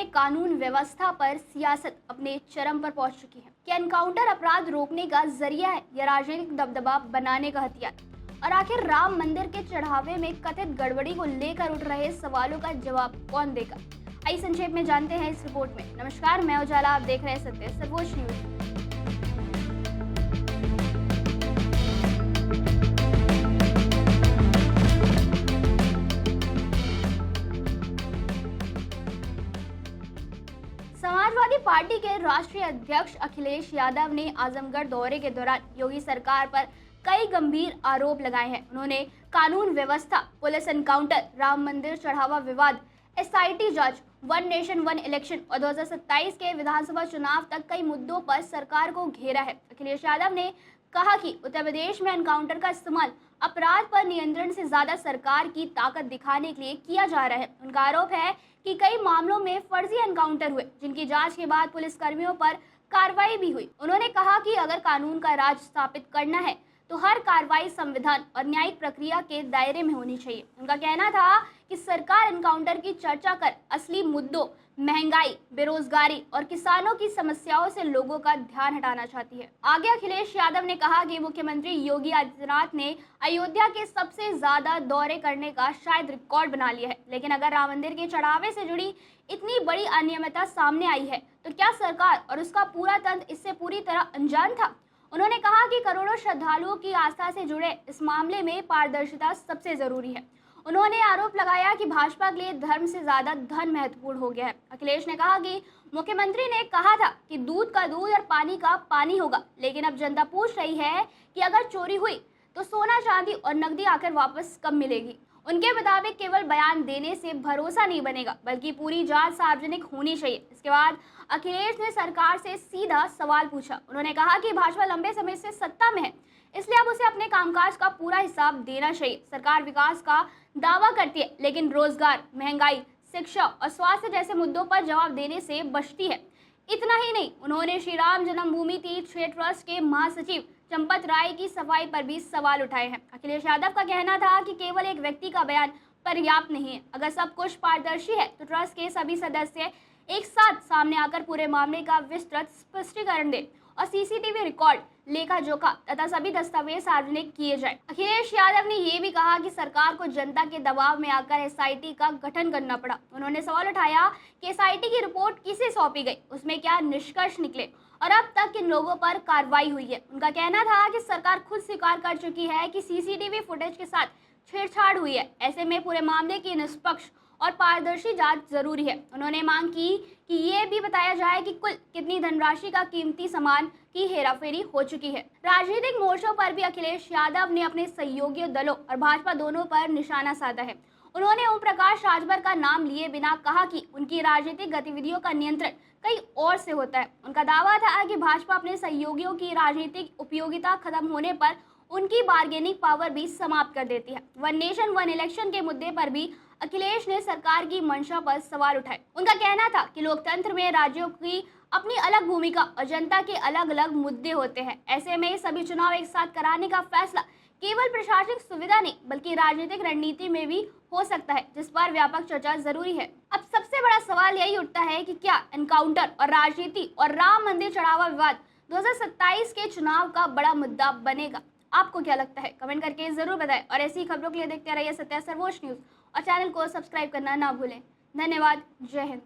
में कानून व्यवस्था पर सियासत अपने चरम पर पहुंच चुकी है कि एनकाउंटर अपराध रोकने का जरिया है या राजनीतिक दबदबा बनाने का हथियार। और आखिर राम मंदिर के चढ़ावे में कथित गड़बड़ी को लेकर उठ रहे सवालों का जवाब कौन देगा? आइए संक्षेप में जानते हैं इस रिपोर्ट में। नमस्कार, मैं उजाला, आप देख रहे हैं सत्य सर्वोच्च न्यूज। समाजवादी पार्टी के राष्ट्रीय अध्यक्ष अखिलेश यादव ने आजमगढ़ दौरे के दौरान योगी सरकार पर कई गंभीर आरोप लगाए हैं। उन्होंने कानून व्यवस्था, पुलिस एनकाउंटर, राम मंदिर चढ़ावा विवाद, एसआईटी जांच, वन नेशन वन इलेक्शन और 2027 के विधानसभा चुनाव तक कई मुद्दों पर सरकार को घेरा है। अखिलेश यादव ने कहा कि उत्तर प्रदेश में एनकाउंटर का इस्तेमाल अपराध पर नियंत्रण से ज्यादा सरकार की ताकत दिखाने के लिए किया जा रहा है। उनका आरोप है कि कई मामलों में फर्जी एनकाउंटर हुए, जिनकी जांच के बाद पुलिस कर्मियों पर कार्रवाई भी हुई। उन्होंने कहा कि अगर कानून का राज स्थापित करना है तो हर कार्रवाई संविधान और न्यायिक प्रक्रिया के दायरे में होनी चाहिए। उनका कहना था कि सरकार एनकाउंटर की चर्चा कर असली मुद्दों, महंगाई, बेरोजगारी और किसानों की समस्याओं से लोगों का ध्यान हटाना चाहती है। आगे अखिलेश यादव ने कहा कि मुख्यमंत्री योगी आदित्यनाथ ने अयोध्या के सबसे ज्यादा दौरे करने का शायद रिकॉर्ड बना लिया है, लेकिन अगर राम मंदिर के चढ़ावे से जुड़ी इतनी बड़ी अनियमितता सामने आई है तो क्या सरकार और उसका पूरा तंत्र इससे पूरी तरह अनजान था? उन्होंने कहा कि करोड़ों श्रद्धालुओं की आस्था से जुड़े इस मामले में पारदर्शिता सबसे जरूरी है। उन्होंने आरोप लगाया कि भाजपा के लिए धर्म से ज्यादा धन महत्वपूर्ण हो गया है। अखिलेश ने कहा कि मुख्यमंत्री ने कहा था कि दूध का दूध और पानी का पानी होगा, लेकिन अब जनता पूछ रही है कि अगर चोरी हुई तो सोना, चांदी और नकदी आखिर वापस कब मिलेगी? उनके मुताबिक केवल बयान देने से भरोसा नहीं बनेगा, बल्कि पूरी जांच सार्वजनिक होनी चाहिए। इसके बाद अखिलेश ने सरकार से सीधा सवाल पूछा। उन्होंने कहा कि भाजपा लंबे समय से सत्ता में है, इसलिए अब उसे अपने कामकाज का पूरा हिसाब देना चाहिए। सरकार विकास का दावा करती है, लेकिन रोजगार, महंगाई, शिक्षा और स्वास्थ्य जैसे मुद्दों पर जवाब देने से बचती है। इतना ही नहीं, उन्होंने श्री राम जन्मभूमि तीर्थ क्षेत्र ट्रस्ट के महासचिव चंपत राय की सफाई पर भी सवाल उठाए हैं। अखिलेश यादव का कहना था कि केवल एक व्यक्ति का बयान पर्याप्त नहीं है। अगर सब कुछ पारदर्शी है तो ट्रस्ट के सभी सदस्य एक साथ सामने आकर पूरे मामले का विस्तृत स्पष्टीकरण दें और सीसीटीवी रिकॉर्ड, लेखा जोखा तथा सभी दस्तावेज सार्वजनिक किए जाए। अखिलेश यादव ने यह भी कहा कि सरकार को जनता के दबाव में आकर एसआईटी का गठन करना पड़ा। उन्होंने सवाल उठाया कि एसआईटी की रिपोर्ट किसे सौंपी गई, उसमें क्या निष्कर्ष निकले और अब तक किन लोगों पर कार्रवाई हुई है। उनका कहना था कि सरकार खुद स्वीकार कर चुकी है कि सीसीटीवी फुटेज के साथ छेड़छाड़ हुई है। ऐसे में पूरे मामले की निष्पक्ष और पारदर्शी जांच जरूरी है। उन्होंने मांग की कि ये भी बताया जाए कि कुल कितनी धनराशि का कीमती सामान की हेराफेरी हो चुकी है। राजनीतिक मोर्चों पर भी अखिलेश यादव ने अपने सहयोगी दलों और भाजपा दोनों पर निशाना साधा है। उन्होंने ओम प्रकाश राजभर का नाम लिए बिना कहा कि उनकी राजनीतिक गतिविधियों का नियंत्रण कहीं और से होता है। उनका दावा था कि भाजपा अपने सहयोगियों की राजनीतिक उपयोगिता खत्म होने पर उनकी बार्गेनिंग पावर भी समाप्त कर देती है। वन नेशन वन इलेक्शन के मुद्दे पर भी अखिलेश ने सरकार की मंशा पर सवाल उठाए। उनका कहना था कि लोकतंत्र में राज्यों की अपनी अलग भूमिका और जनता के अलग अलग मुद्दे होते हैं। ऐसे में सभी चुनाव एक साथ कराने का फैसला केवल प्रशासनिक सुविधा नहीं बल्कि राजनीतिक रणनीति में भी हो सकता है, जिस पर व्यापक चर्चा जरूरी है। अब सबसे बड़ा सवाल यही उठता है कि क्या एनकाउंटर और राजनीति और राम मंदिर चढ़ावा विवाद 2027 के चुनाव का बड़ा मुद्दा बनेगा? आपको क्या लगता है? कमेंट करके जरूर बताएं और ऐसी खबरों के लिए देखते रहिए सत्य सर्वोच्च न्यूज और चैनल को सब्सक्राइब करना ना भूलें। धन्यवाद। जय हिंद।